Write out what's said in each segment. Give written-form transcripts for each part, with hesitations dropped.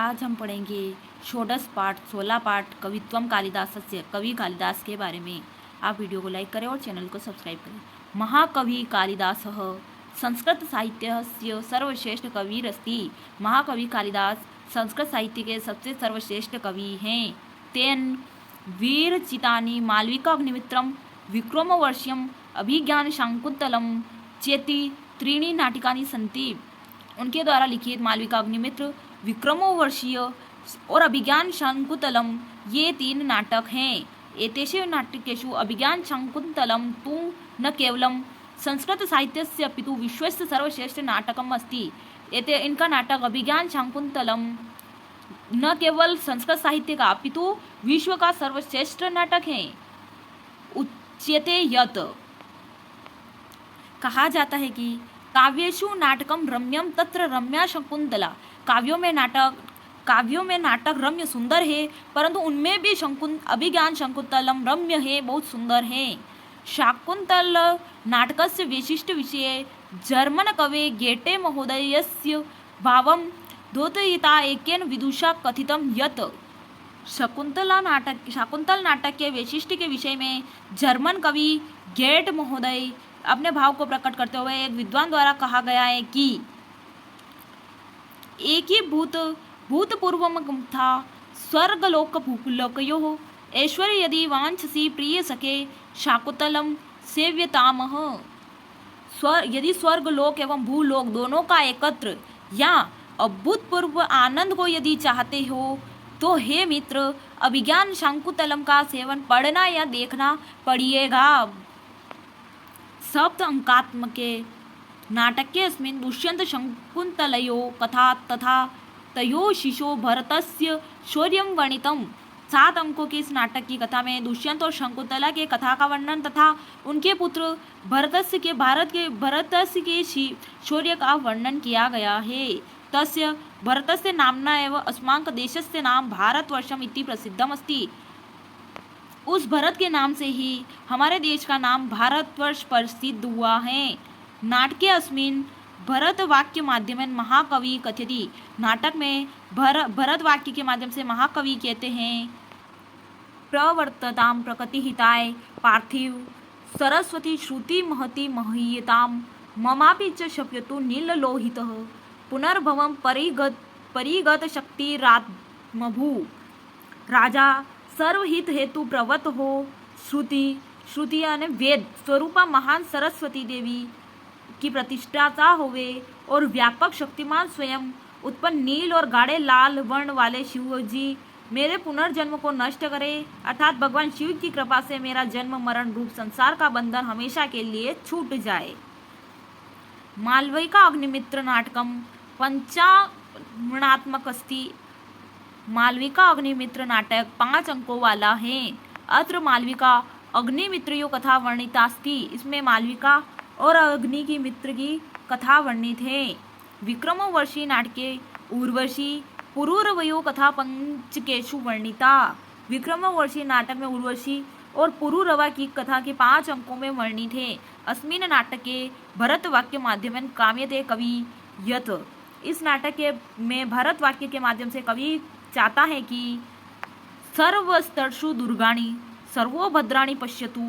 आज हम पढ़ेंगे षोडश पाठ 16 पाठ कवित्वम कालिदासस्य कवि कालिदास के बारे में। आप वीडियो को लाइक करें और चैनल को सब्सक्राइब करें। महाकवि कालिदासः संस्कृत साहित्यस्य सर्वश्रेष्ठ कविरस्ति। महाकवि कालिदास संस्कृत साहित्य के सबसे सर्वश्रेष्ठ कवि हैं। तेन वीरचितानि मालविकाग्निमित्रम विक्रमोर्वशीयम अभिज्ञानशाकुंतलम चेति त्रीणि नाटिकानि सन्ति। उनके द्वारा लिखित मालविका अग्निमित्र, विक्रमोर्वशीय और अभिज्ञान शाकुंतलम ये 3 नाटक हैं। एतेषु नाटकेषु अभिज्ञान शाकुंतलम तु न केवलं संस्कृत साहित्यस्य अपितु विश्वस्य सर्वश्रेष्ठ नाटकम् अस्ति। इनका नाटक अभिज्ञान शाकुंतलम न केवल संस्कृत साहित्य का अपितु विश्व का सर्वश्रेष्ठ नाटक है। उच्यते यत् कहा जाता है कि काव्येषु नाटकम रम्यम तत्र रम्या शकुंतला। काव्यों में नाटक रम्य सुंदर है, परंतु उनमें भी अभिज्ञान शकुंतलम रम्य है, बहुत सुंदर है। शाकुंतल नाटकस्य विशिष्ट विषय जर्मन कवे गेटे महोदयस्य भावं द्योतयिता एकेन विदुषा कथितम यत्। शाकुंतल नाटक के वैशिष्ट्य के विषय में जर्मन कवि गेट महोदय अपने भाव को प्रकट करते हुए एक विद्वान द्वारा कहा गया है कि एक ही भूतपूर्वम था स्वर्गलोक भूलोकयोः ऐश्वर्य यदि वांछसी प्रिय सके शाकुंतलम सेव्यतामः। यदि स्वर्गलोक एवं भूलोक दोनों का एकत्र या अभूतपूर्व आनंद को यदि चाहते हो तो हे मित्र अभिज्ञान शाकुंतलम का सेवन पढ़ना या देखना पड़िएगा। सप्त अंकात्मके नाटके अस्मिन् दुष्यंत शकुंतलयो कथा तथा तयो शिशो भरतस्य शौर्यं वर्णितम्। 7 अंकों की इस नाटक की कथा में दुष्यंत और शकुंतला के कथा का वर्णन तथा उनके पुत्र भरतस्य के शौर्य का वर्णन किया गया है। तस्य भरतस्य नाम्ना एव अस्माक देशस्य नाम भारतवर्षम् इति प्रसिद्धम् अस्ति। उस भरत के नाम से ही हमारे देश का नाम भारतवर्ष प्रसिद्ध हुआ है। नाटके अस्मिन् भरत वाक्य माध्यमेन महाकवि कथयति। नाटक में भरत वाक्य के माध्यम से महाकवि कहते हैं प्रवर्तताम प्रकृतिहिताय पार्थिव सरस्वती श्रुति महति महीयताम ममापि च शप्यतु नीललोहितः पुनर्भवं परिगत शक्तिरात्मभू। राजा सर्वहित हेतु प्रवत हो श्रुति यानी वेद स्वरूपा महान सरस्वती देवी की प्रतिष्ठाता होवे और व्यापक शक्तिमान स्वयं उत्पन्न नील और गाढ़े लाल वर्ण वाले शिव जी मेरे पुनर्जन्म को नष्ट करे, अर्थात भगवान शिव की कृपा से मेरा जन्म मरण रूप संसार का बंधन हमेशा के लिए छूट जाए। मालविका अग्निमित्र नाटकम पंचामणात्मक अस्ति। मालविका अग्निमित्र नाटक 5 अंकों वाला है। अत्र मालविका अग्निमित्रो कथा वर्णितास्ति। इसमें मालविका और अग्नि की मित्र की कथा वर्णित है। विक्रमोर्वशी नाटके उर्वशी पुरूरवयो कथा पंचकेषु वर्णिता। विक्रमोर्वशी नाटक में उर्वशी और पुरूरवा की कथा के 5 अंकों में वर्णित है। अस्मिन् नाटके भरत वाक्य माध्यमेन काम्यते कवि यत्। इस नाटक में भरत वाक्य के माध्यम से कवि चाहता है कि सर्वस्तर्षु दुर्गाणि सर्वो भद्राणि पश्यतु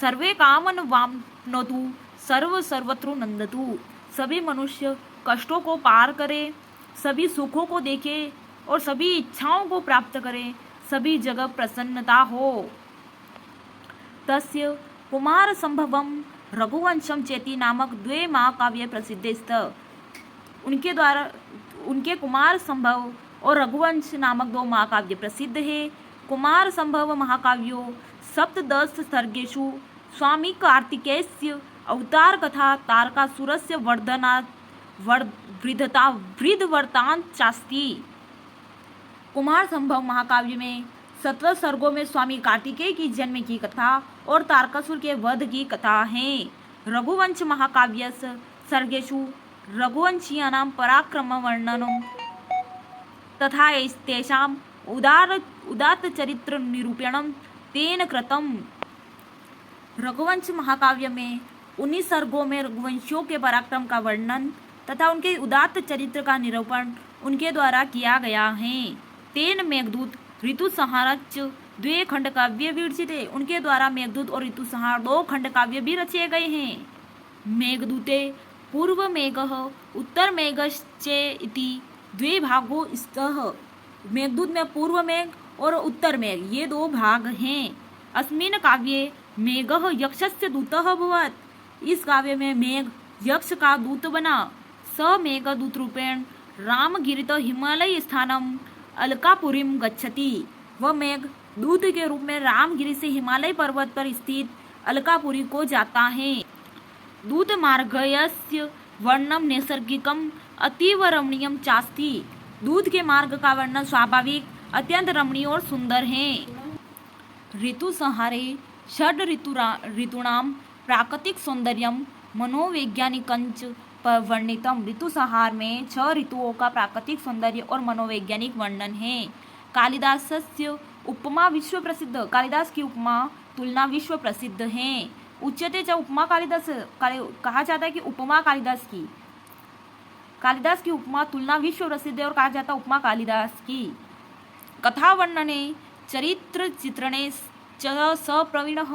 सर्वे कामन वाप्नोतु सर्वत्र नंदतु। सभी मनुष्य कष्टों को पार करे, सभी सुखों को देखे और सभी इच्छाओं को प्राप्त करे, सभी जगह प्रसन्नता हो। तस्य कुमार संभवम रघुवंशम चेति नामक 2 महाकाव्य प्रसिद्ध स्त। उनके कुमार संभव और रघुवंश नामक 2 महाकाव्य प्रसिद्ध है। कुमार संभव महाकाव्यो सप्तदश सर्गेषु स्वामी कार्तिकेयस्य अवतार कथा तारकासुरस्य वृद्धवर्तांत चास्ति। कुमार संभव महाकाव्य में 17 सर्गों में स्वामी कार्तिकेय की जन्म की कथा और तारकासुर के वध की कथा है। रघुवंश महाकाव्यस्य सर्गेषु रघुवंशीयानां पराक्रम वर्णनम् तथा तेषाम् उदात्त चरित्र निरूपणं तेन कृतम्। रघुवंश महाकाव्य में 19 सर्गों में रघुवंशियों के पराक्रम का वर्णन तथा उनके उदात्त चरित्र का निरूपण उनके द्वारा किया गया है। तेन मेघदूत ऋतुसंहारच द्वे खंड काव्य विरचित है। उनके द्वारा मेघदूत और ऋतुसंहार 2 खंड काव्य भी रचे गए हैं। मेघदूते पूर्व मेघः उत्तर मेघश्चे इति द्वे भागो स्तः। मेघदूत में पूर्व मेघ और उत्तर मेघ ये 2 भाग हैं। अस्मिन् काव्ये मेघः यक्षस्य दूतः अभवत्। इस काव्य में मेघ यक्ष का दूत बना। स मेघदूत रूपेण रामगिरित हिमालय स्थानम अलकापुरीम गच्छति। वह मेघ दूत के रूप में रामगिरी से हिमालय पर्वत पर स्थित अलकापुरी को जाता है। दूत मार्गस्य वर्णम नैसर्गिकम अतीव रमणीयम चास्ति। दूत के मार्ग का वर्णन स्वाभाविक अत्यंत रमणीय और सुंदर है। ऋतु संहारे षड ऋतूणाम प्राकृतिक सौंदर्यम मनोवैज्ञानिकंच वर्णितम। ऋतु संहार में 6 ऋतुओं का प्राकृतिक सौंदर्य और मनोवैज्ञानिक वर्णन है। कालिदासस्य उपमा विश्व प्रसिद्ध। कालिदास की उपमा तुलना विश्व प्रसिद्ध है। उच्यते च उपमा कालिदास। कहा जाता है कि उपमा कालिदास की उपमा तुलना विश्व प्रसिद्ध है और कहा जाता है उपमा कालिदास की। कथा वर्णने चरित्र चित्रणे च स प्रवीणः।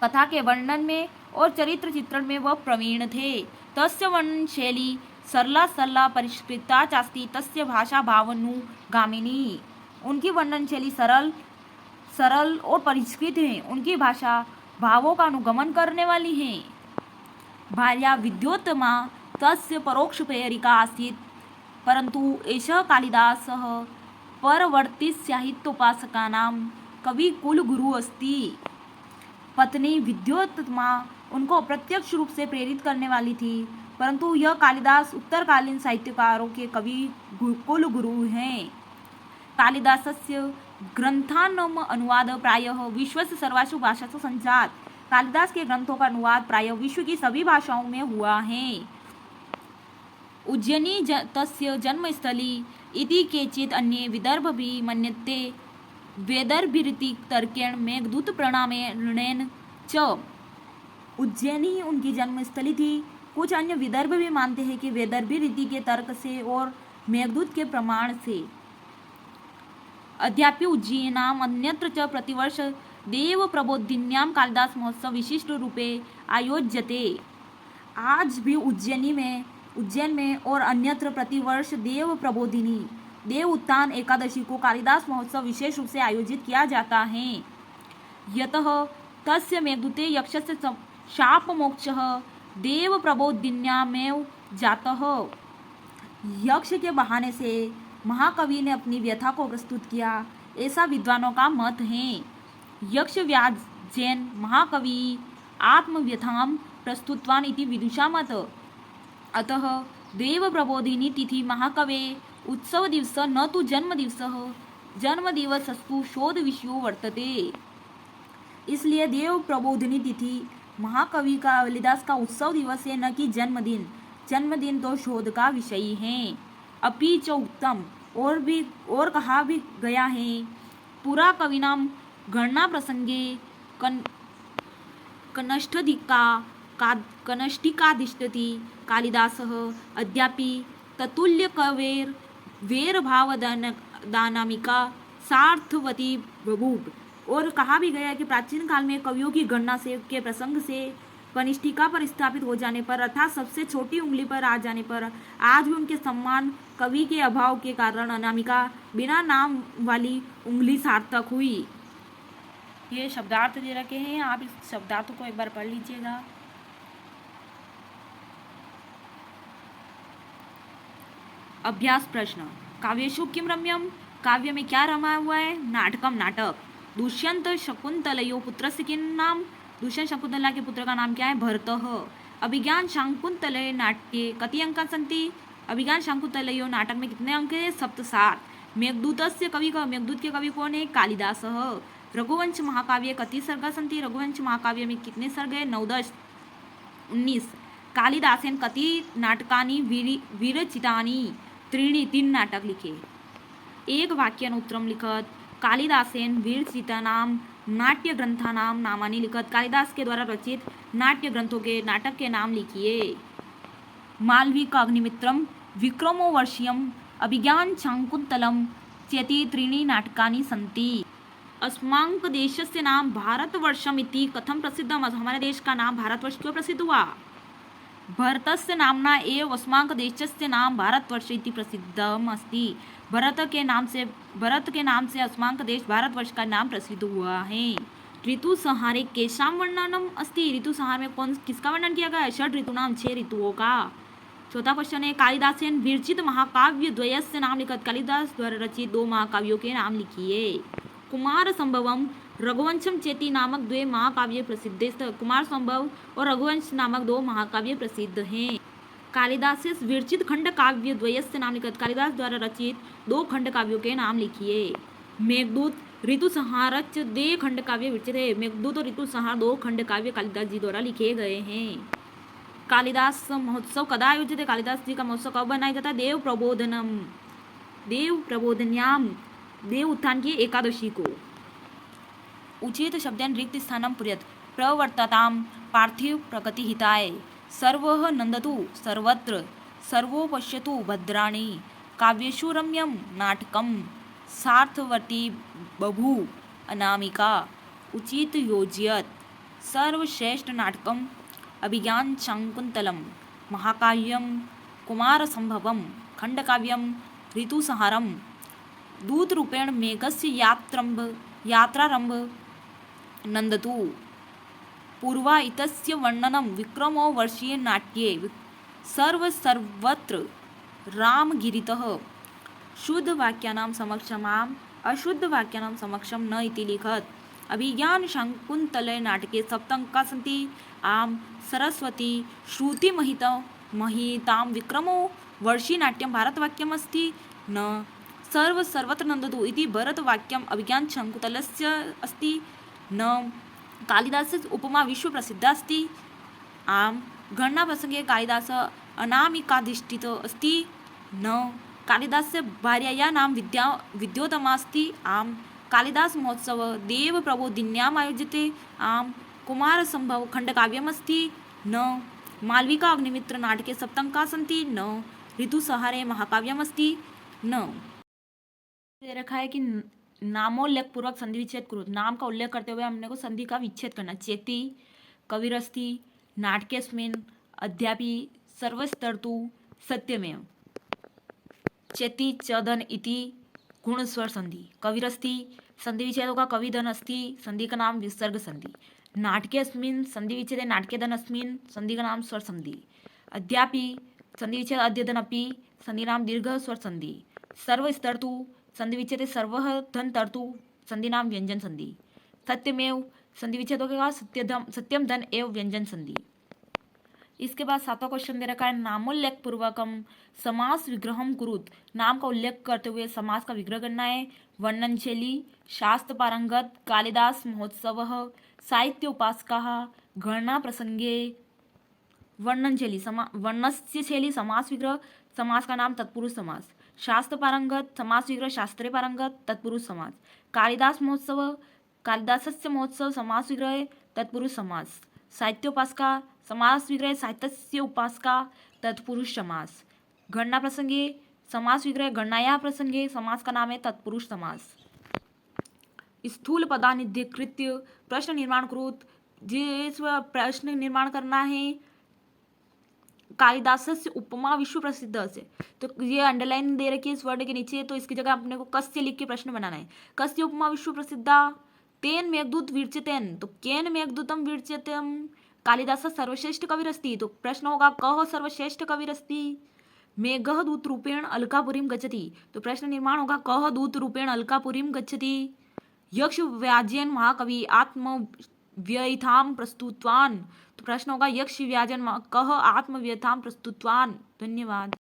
कथा के वर्णन में और चरित्र चित्रण में वह प्रवीण थे। तस्य वर्णन शैली सरला सरला परिष्कृता चास्ति तस्य भाषा भावनुगामिनी। उनकी वर्णन शैली सरल और परिष्कृत है। उनकी भाषा भावों का अनुगमन करने वाली है। भार्या विद्योत्तमा तस्य परोक्ष प्रेरिका आसीत् परंतु एषः कालिदासः परवर्ती साहित्योपासकानां कवि कुलगुरु अस्ति। पत्नी विद्योत्तमा उनको अप्रत्यक्ष रूप से प्रेरित करने वाली थी, परंतु यह कालिदास उत्तरकालीन साहित्यकारों के कवि कुलगुरु हैं। कालिदासस्य ग्रंथानाम अनुवाद प्रायः विश्वस्य सर्वासु भाषासु संजात। कालिदास के ग्रंथों का अनुवाद प्रायः विश्व की सभी भाषाओं में हुआ है। उज्जयिनी तस्य जन्मस्थली इति केचित् अन्ये विदर्भ भी मन्यते वेदर्भिरिति तर्केण मेघदूत प्रणामेन च। उज्जैनी उनकी जन्मस्थली थी। कुछ अन्य विदर्भ भी मानते हैं कि वेदर्भी रीति के तर्क से और मेघदूत के प्रमाण से। अद्यापि उज्जयिनाम अन्यत्र च प्रतिवर्ष देव प्रबोधिन्याम कालिदास महोत्सव विशिष्ट रूपे आयोज्यते। आज भी उज्जैन में और अन्यत्र प्रतिवर्ष देव प्रबोधिनी देव उत्थान एकादशी को कालिदास महोत्सव विशेष रूप से आयोजित किया जाता है। यतः तस्य मेघदूते यक्षस्य शाप मोक्षः देव प्रबोधिन्यामेव जातः। यक्ष के बहाने से महाकवि ने अपनी व्यथा को प्रस्तुत किया, ऐसा विद्वानों का मत है। यक्ष व्याजेन महाकवि आत्मव्यथाम प्रस्तुतवान इति विदुषा मत। अतः देव प्रबोधिनी तिथि महाकवे उत्सव दिवस न तो जन्म दिवसस्तु शोध विषयो वर्तते। इसलिए देव प्रबोधिनी तिथि महाकवि कालिदास का उत्सव दिवस है, न कि जन्मदिन। जन्मदिन तो शोध का विषय है। अपि च उत्तम और कहा भी गया है पुरा कविनाम गणना प्रसंगे कनष्टिकादिष्टति कालिदासः अद्यापि ततुल्य कवेर वेर भावदानामिका सार्थवती बभूव। और कहा भी गया है कि प्राचीन काल में कवियों की गणना से के प्रसंग से कनिष्ठिका पर स्थापित हो जाने पर अर्थात सबसे छोटी उंगली पर आ जाने पर आज भी उनके सम्मान कवि के अभाव के कारण अनामिका बिना नाम वाली उंगली सार्थक हुई। ये शब्दार्थ दे रखे हैं, आप इस शब्दार्थों को एक बार पढ़ लीजिएगा। अभ्यास प्रश्न। काव्येषु किम रम्यम। काव्य में क्या रमा हुआ है। नाटकम नाटक। दुष्यंत शकुंतलयो पुत्रस्य किम नाम। दुष्यंत शकुंतला के पुत्र का नाम क्या है। भरतः। अभिज्ञान शाकुंतलय नाट्ये कति अंक सन्ति। अभिज्ञान शाकुंतलयो नाटक में कितने अंक है। 7। मेघदूतस्य कवि का मेघदूत के कवि कौन है। कालिदासः। रघुवंश महाकाव्य कति सर्गा सन्ति। रघुवंश महाकाव्य में कितने सर्ग है। 9-10 19। कालिदासेन कति नाटकानि विरचितानि। 3 नाटक लिखे। एक वाक्यानुत्तरम लिखत। कालिदासेन विरचितानां नाट्यग्रंथानां नामानि लिखत। कालिदास के द्वारा रचित नाट्य ग्रंथों के नाटक के नाम लिखिए। मालविकाग्निमित्रम, विक्रमो वर्षीयम, अभिज्ञान शाकुंतलम चेति त्रीणि नाटकानि सन्ति। अस्माक देशस्य नाम भारतवर्षम इति कथम प्रसिद्धम? हमारे देश का नाम भारतवर्ष क्यों प्रसिद्ध हुआ? भरतस्य नामना एव अस्माक देशस्य नाम भारतवर्ष इति प्रसिद्धम अस्ति। भरत के नाम से अस्माक देश भारतवर्ष का नाम प्रसिद्ध हुआ है। ऋतु संहारे केशाम वर्णनम अस्ति? ऋतु संहार में किसका वर्णन किया गया है? षड ऋतूनाम, 6 ऋतुओं का। चौथा क्वेश्चन है कालिदासेन विरचित महाकाव्य द्वयस्य नाम लिखत। कालिदास द्वारा रचित 2 महाकाव्यों के नाम लिखिए। कुमार संभवम रघुवंशम चेति नामक 2 महाकाव्य प्रसिद्ध। कुमार संभव और रघुवंश नामक 2 महाकाव्य प्रसिद्ध हैं। कालिदास से विरचित खंड काव्य द्वयस्य नाम लिखत। कालिदास द्वारा रचित 2 खंड काव्यों के नाम लिखिए। मेघदूत ऋतु संहारच 2 खंड काव्य विरचित है। मेघदूत और ऋतु संहार 2 खंड काव्य कालिदास जी द्वारा लिखे गए हैं। कालिदास महोत्सव कदा आयोजित है? कालिदास जी का महोत्सव कब बनाया जाता है? देव प्रबोधन्याम, देव उत्थान की एकादशी को। उचित शब्देन रिक्त स्थानम पुर्यत प्रवर्तताम पार्थिव प्रगति हिताय। सर्वः नंदतु सर्वत्र सर्वो पश्यतु भद्राणि। काव्येषु रम्यम नाटकम सार्थवर्ती बभू अनामिका। उचित योजयत सर्वश्रेष्ठ नाटकम अभिज्ञान शाकुंतलम, महाकाव्यम कुमार संभवम, खंडकाव्यम ऋतुसंहारम। दूतरूपेण मेघस्य यात्रारंभ नंदतु। पूर्वा इतस्य वर्णनम विक्रमो वर्षीय नाट्ये सर्वत्र रामगिरितः। शुद्ध वाक्यानां समक्षमाम अशुद्ध वाक्यानां समक्षम न इति लिखत। अभिज्ञान शाकुंतले नाटके सप्तंका सन्ति। आम सरस्वती श्रुति महितां विक्रमो वर्षी नाट्यम भारतवाक्यम अस्ति। न सर्वत्र नंदतु इति भरतवाक्यम अभिज्ञान शाकुंतलस्य अस्ति। न कालिदासस्य उपमा विश्व प्रसिद्धा अस्ति। आम गणना प्रसंगे कालिदास अनामिकाधिष्ठित अस्ति। न कालिदासस्य भार्यायाः नाम विद्योत्तमा अस्ति। आम कालिदास महोत्सव देव प्रबोधिन्याम आयोज्यते। आम कुमार संभव खंडकाव्यम अस्ति। न मालविका अग्निमित्र नाटके सप्तंका सन्ति। न ऋतुसंहारे महाकाव्यम अस्ति। न दे रखा है कि नामोल्लेख पूर्वक संधि विच्छेद करो। नाम का उल्लेख करते हुए हमने को संधि का विच्छेद करना। चेति कविरस्ति नाटकेस्मिन् अद्यापि सर्वस्तर्तु सत्यमेव। चेति चदन इति गुणस्वर संधि। कविरस्ति संधि विच्छेद होगा कविधन अस्ति, संधि का नाम विसर्ग संधि। नाटकेस्मिन् संधि विच्छेद नाटकेधन अस्मिन्, संधि का नाम स्वर संधि। अद्यापि संधि विच्छेद अद्यतनपि, संधि नाम दीर्घ स्वर संधि। सर्वस्तर्तु संधि विच्छेद सर्वः धन तर्तु, संधि नाम व्यंजन संधि। सत्यमेव संधि विच्छेद होगा सत्यम धन एवं व्यंजन संधि। इसके बाद 7वां क्वेश्चन दे रखा है नामोल्लेख पूर्वकम समास विग्रहम कुरुत। नाम का उल्लेख करते हुए समास का विग्रह करना है। वर्णन शैली शास्त्र पारंगत, कालिदास महोत्सव, साहित्य उपासका, गणना प्रसंगे। वर्णन शैली वर्णस्य शैली समास विग्रह, समास का नाम तत्पुरुष समास। शास्त्र पारंगत समास विग्रह शास्त्रे पारंगत तत्पुरुष समास। कालिदास महोत्सव कालिदासस्य महोत्सव समास विग्रह तत्पुरुष समास। साहित्योपासका समास विग्रह साहित्यस्य उपासका तत्पुरुष समास। गणना प्रसंगे समास विग्रह गणनाया प्रसंगे, समास का नाम है तत्पुरुष समास। स्थूल पदानिधिकृत्य प्रश्न निर्माण कुरुत। जिस प्रश्न निर्माण करना है कालिदासस्य उपमा विश्व प्रसिद्ध से, तो ये अंडरलाइन दे रखी है इस वर्ड के नीचे, तो इसकी जगह अपने को कस्य लिख के प्रश्न बनाना है। कस्य उपमा विश्व प्रसिद्धा तेन मेघदूत विरचितेन, तो केन मेघदूतम विरचितम। कालिदास सर्वश्रेष्ठ कविरस्ति, तो प्रश्न होगा कः सर्वश्रेष्ठ कविरस्ति। मेघः दूत रूपेण अलकापुरीम गच्छति, तो प्रश्न निर्माण होगा कः दूत रूपेण अलकापुरीम गच्छति। यक्ष व्याजेन महाकवि आत्मव्ययितां प्रस्तुतवान, तो प्रश्न होगा यक्ष व्याजन कः आत्मव्ययितां प्रस्तुतवान। धन्यवाद।